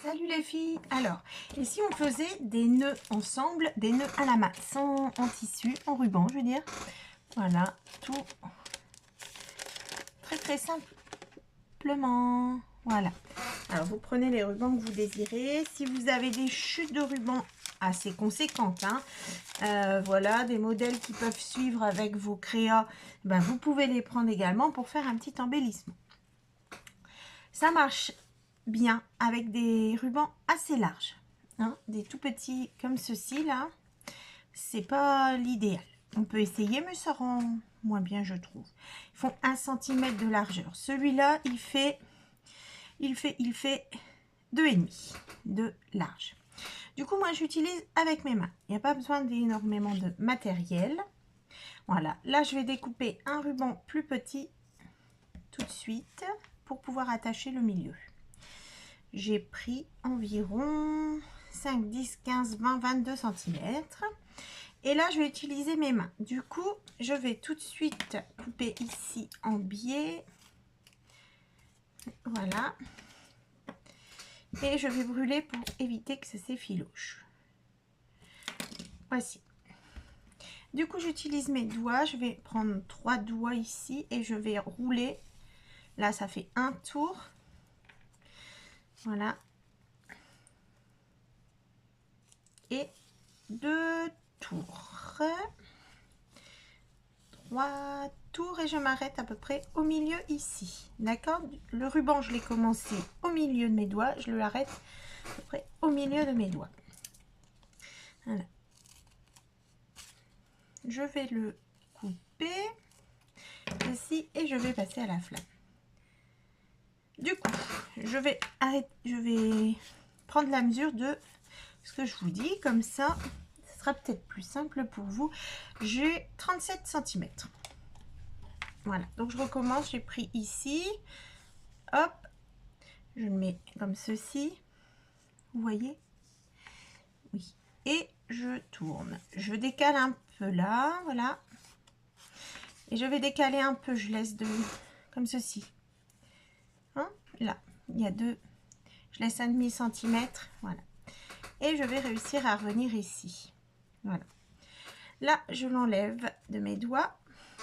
Salut les filles. Alors, ici on faisait des nœuds ensemble, des nœuds à la main, sans en tissu, en ruban, je veux dire. Voilà, tout très simplement. Voilà. Alors, vous prenez les rubans que vous désirez. Si vous avez des chutes de ruban assez conséquentes, hein, voilà, des modèles qui peuvent suivre avec vos créas, ben, vous pouvez les prendre également pour faire un petit embellissement. Ça marche bien avec des rubans assez larges, hein, des tout petits comme ceci là, c'est pas l'idéal. On peut essayer, mais ça rend moins bien, je trouve. Ils font 1 cm de largeur. Celui-là, il fait 2,5 de large. Du coup, moi, j'utilise avec mes mains. Il n'y a pas besoin d'énormément de matériel. Voilà. Là, je vais découper un ruban plus petit tout de suite pour pouvoir attacher le milieu. J'ai pris environ 5, 10, 15, 20, 22 cm. Et là, je vais utiliser mes mains. Du coup, je vais tout de suite couper ici en biais. Voilà. Et je vais brûler pour éviter que ça s'effiloche. Voici. Du coup, j'utilise mes doigts. Je vais prendre 3 doigts ici et je vais rouler. Là, ça fait un tour. Voilà. Et 2 tours. 3 tours et je m'arrête à peu près au milieu ici. D'accord? Le ruban, je l'ai commencé au milieu de mes doigts. Je le arrête à peu près au milieu de mes doigts. Voilà. Je vais le couper ici et je vais passer à la flamme. Du coup, je vais prendre la mesure de ce que je vous dis, comme ça, ce sera peut-être plus simple pour vous. J'ai 37 cm. Voilà, donc je recommence, j'ai pris ici, hop, je le mets comme ceci, vous voyez? Oui, et je tourne. Je décale un peu là, voilà. Et je vais décaler un peu, je laisse comme ceci. Hein, là, il y a deux, je laisse 1,5 cm, voilà. Et je vais réussir à revenir ici. Voilà. Là, je l'enlève de mes doigts,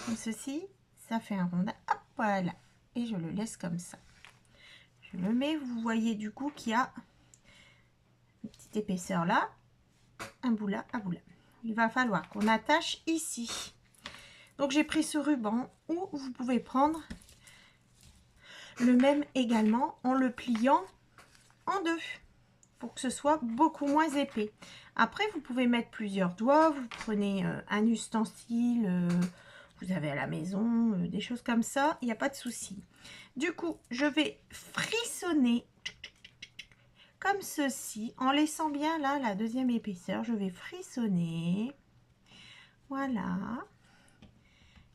comme ceci. Ça fait un rondin, hop, voilà. Et je le laisse comme ça. Je le mets, vous voyez du coup qu'il y a une petite épaisseur là, un bout là, un bout là. Il va falloir qu'on attache ici. Donc j'ai pris ce ruban, ou vous pouvez prendre le même également en le pliant en deux pour que ce soit beaucoup moins épais. Après, vous pouvez mettre plusieurs doigts, vous prenez un ustensile, vous avez à la maison, des choses comme ça, il n'y a pas de souci. Du coup, je vais frissonner comme ceci, en laissant bien là la deuxième épaisseur. Je vais frissonner, voilà,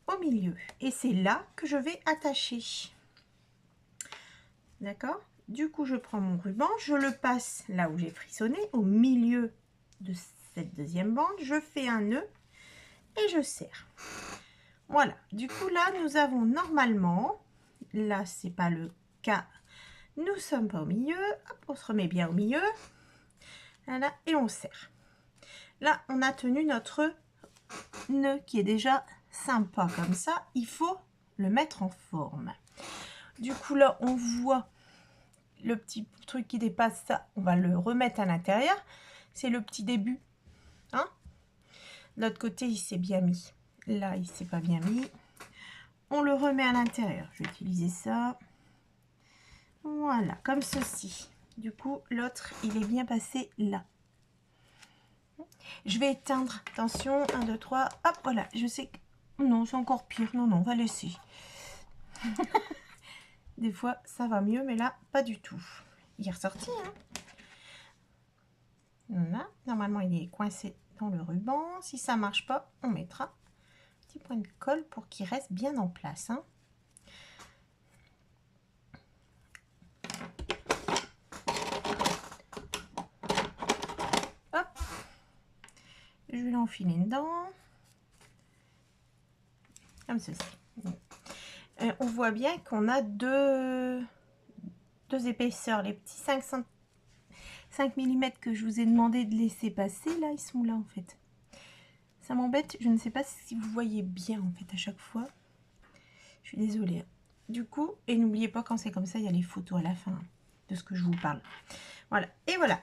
au milieu. Et c'est là que je vais attacher. D'accord? Du coup, je prends mon ruban, je le passe là où j'ai frissonné, au milieu de cette deuxième bande, je fais un nœud et je serre. Voilà, du coup là, nous avons normalement, là c'est pas le cas, nous sommes pas au milieu, hop, on se remet bien au milieu, voilà, et on serre. Là, on a tenu notre nœud qui est déjà sympa comme ça, il faut le mettre en forme. Du coup là, on voit le petit truc qui dépasse, ça on va le remettre à l'intérieur, c'est le petit début, hein. De l'autre côté il s'est bien mis, là il s'est pas bien mis, on le remet à l'intérieur. Je vais utiliser ça, voilà, comme ceci. Du coup l'autre il est bien passé là. Je vais éteindre, attention, 1 2 3, hop, voilà. Je sais que non, c'est encore pire, non on va laisser. Des fois ça va mieux, mais là pas du tout. Il est ressorti, hein. Voilà. Normalement il est coincé dans le ruban. Si ça marche pas, on mettra un petit point de colle pour qu'il reste bien en place, hein. Hop, je vais l'enfiler dedans comme ceci. On voit bien qu'on a deux épaisseurs, les petits 5 cm. 5 mm que je vous ai demandé de laisser passer, là, ils sont là en fait. Ça m'embête, je ne sais pas si vous voyez bien en fait à chaque fois. Je suis désolée. Hein. Du coup, et n'oubliez pas quand c'est comme ça, il y a les photos à la fin hein, de ce que je vous parle. Voilà, et voilà.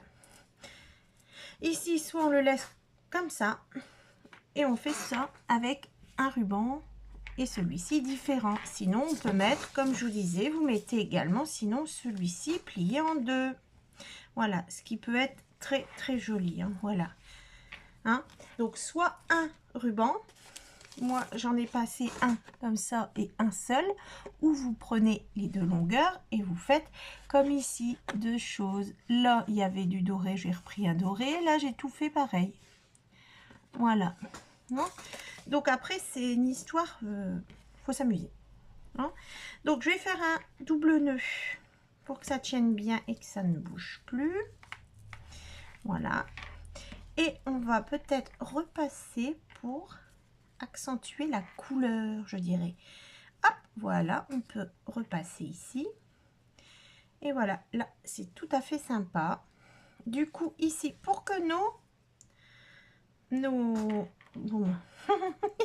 Ici, soit on le laisse comme ça, et on fait ça avec un ruban et celui-ci différent. Sinon, on peut mettre, comme je vous disais, vous mettez également, sinon, celui-ci plié en deux. Voilà, ce qui peut être très, très joli. Hein, voilà. Hein? Donc, soit un ruban. Moi, j'en ai passé un comme ça et un seul. Ou vous prenez les deux longueurs et vous faites comme ici, deux choses. Là, il y avait du doré, j'ai repris un doré. Là, j'ai tout fait pareil. Voilà. Non? Donc après, c'est une histoire, faut s'amuser. Hein? Donc je vais faire un double nœud pour que ça tienne bien et que ça ne bouge plus. Voilà. Et on va peut-être repasser pour accentuer la couleur, je dirais. Hop, voilà, on peut repasser ici. Et voilà, là, c'est tout à fait sympa. Du coup, ici, pour que bon,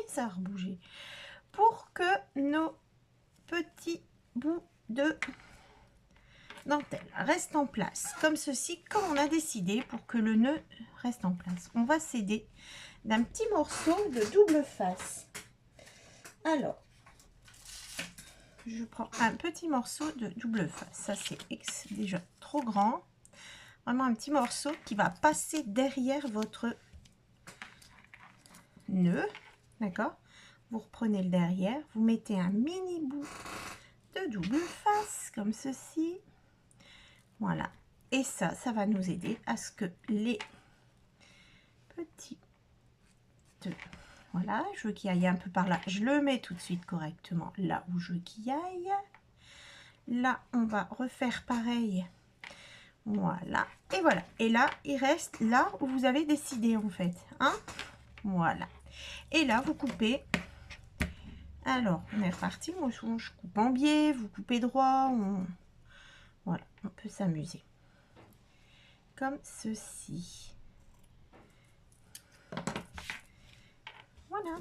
ça a rebougé. Pour que nos petits bouts de dentelle restent en place, comme ceci, comme on a décidé, pour que le nœud reste en place. On va s'aider d'un petit morceau de double face. Alors, je prends un petit morceau de double face. Ça, c'est déjà trop grand. Vraiment un petit morceau qui va passer derrière votre nœud. D'accord? Vous reprenez le derrière, vous mettez un mini bout de double face comme ceci. Voilà. Et ça va nous aider à ce que les petits... Voilà, je veux qu'il aille un peu par là. Je le mets tout de suite correctement là où je veux qu'il aille. Là, on va refaire pareil. Voilà. Et voilà. Et là, il reste là où vous avez décidé en fait. Hein? Voilà. Et là, vous coupez. Alors, on est reparti. Moi, souvent, je coupe en biais. Vous coupez droit. Voilà, on peut s'amuser. Comme ceci. Voilà.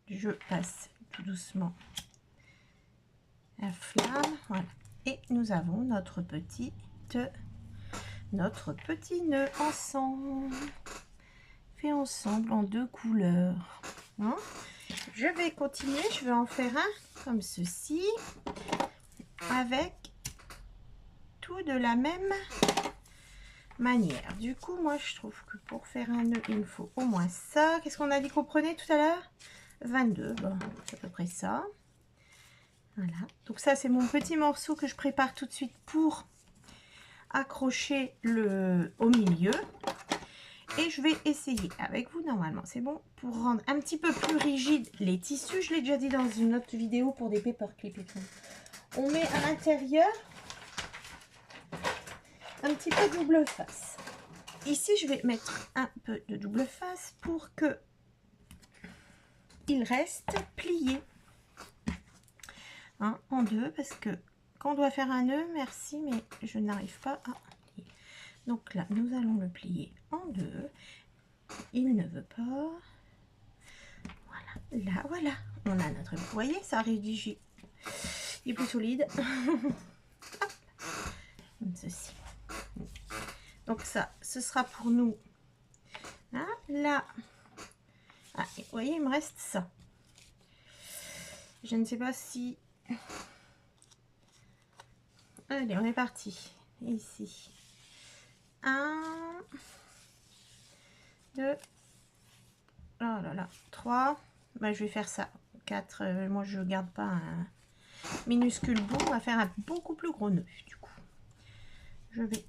Je passe tout doucement la flamme. Voilà. Et nous avons notre petit nœud ensemble. Fait ensemble en deux couleurs. Hein? Je vais continuer. Je vais en faire un comme ceci. Avec tout de la même manière. Du coup, moi, je trouve que pour faire un nœud, il me faut au moins ça. Qu'est-ce qu'on a dit qu'on prenait tout à l'heure? 22. Bon, c'est à peu près ça. Voilà. Donc ça, c'est mon petit morceau que je prépare tout de suite pour accrocher au milieu. Et je vais essayer avec vous, normalement, c'est bon, pour rendre un petit peu plus rigide les tissus. Je l'ai déjà dit dans une autre vidéo pour des paperclips et tout. On met à l'intérieur un petit peu double face. Ici, je vais mettre un peu de double face pour que il reste plié hein, en deux, parce que quand on doit faire un nœud, merci, mais je n'arrive pas à plier. Donc là, nous allons le plier en deux. Il ne veut pas. Voilà, là, voilà. On a notre... Vous voyez, ça rédigit. Il est plus solide. Comme ceci. Donc ça, ce sera pour nous. Hein, là. Ah, vous voyez, il me reste ça. Je ne sais pas si... Allez, on est parti. Ici. 1, 2, oh là là, 3. Bah, je vais faire ça. 4. Moi, je garde pas un minuscule bout. On va faire un beaucoup plus gros nœud, du coup. Je vais...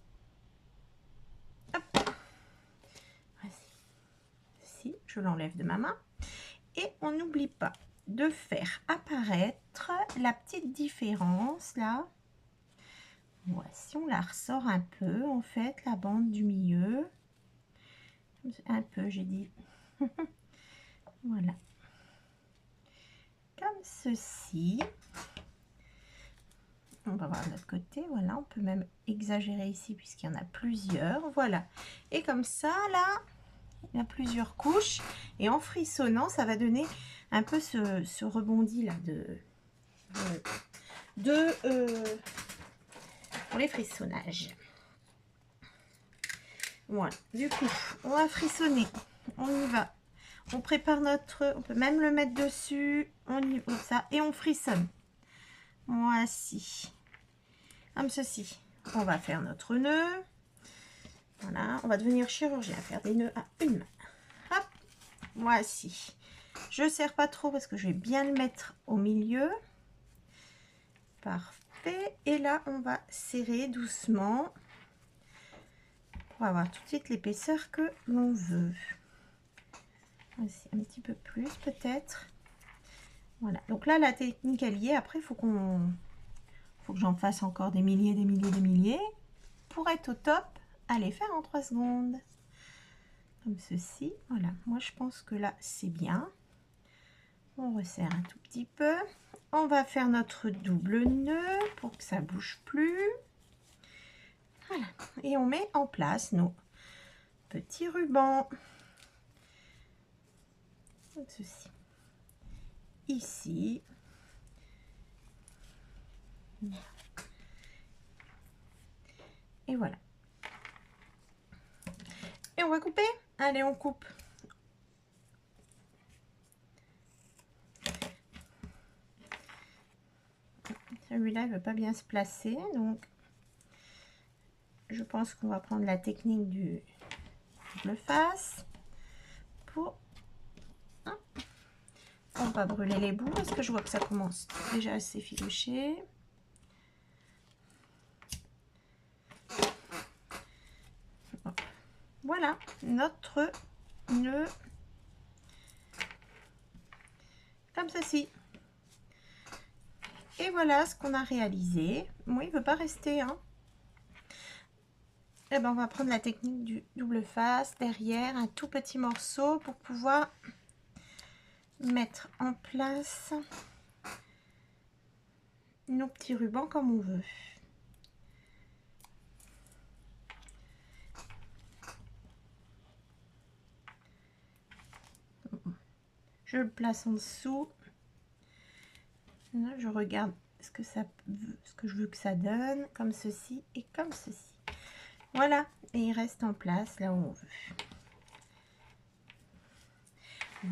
Hop. Voici. Je l'enlève de ma main. Et on n'oublie pas de faire apparaître la petite différence, là. Voici, on la ressort un peu, en fait, la bande du milieu. Un peu, j'ai dit. Voilà. Comme ceci. On va voir de l'autre côté, voilà, on peut même exagérer ici puisqu'il y en a plusieurs, voilà. Et comme ça, là, il y a plusieurs couches et en frissonnant, ça va donner un peu ce rebondi là pour les frissonnages. Voilà, du coup, on va frissonner, on y va. On prépare on peut même le mettre dessus, on y va, ça, et on frissonne. Voici, comme ceci. On va faire notre nœud. Voilà, on va devenir chirurgien, faire des nœuds à une main. Hop, voici. Je ne serre pas trop parce que je vais bien le mettre au milieu. Parfait. Et là, on va serrer doucement. On va avoir tout de suite l'épaisseur que l'on veut. Voici, un petit peu plus peut-être. Voilà, donc là, la technique elle y est. Après, il faut que j'en fasse encore des milliers. Pour être au top, allez faire en 3 secondes. Comme ceci. Voilà, moi je pense que là, c'est bien. On resserre un tout petit peu. On va faire notre double nœud pour que ça bouge plus. Voilà, et on met en place nos petits rubans. Comme ceci. Ici. Et voilà. Et on va couper. Allez, on coupe. Celui-là, il ne veut pas bien se placer, donc je pense qu'on va prendre la technique du double face pour... On va brûler les bouts parce que je vois que ça commence déjà à s'effilocher. Voilà notre nœud comme ceci. Et voilà ce qu'on a réalisé. Moi, il ne veut pas rester, hein. Et ben, on va prendre la technique du double face derrière, un tout petit morceau pour pouvoir mettre en place nos petits rubans comme on veut. Je le place en dessous. Là, je regarde ce que je veux que ça donne, comme ceci et comme ceci. Voilà, et il reste en place là où on veut.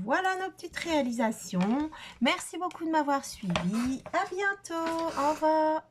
Voilà nos petites réalisations. Merci beaucoup de m'avoir suivi. À bientôt. Au revoir.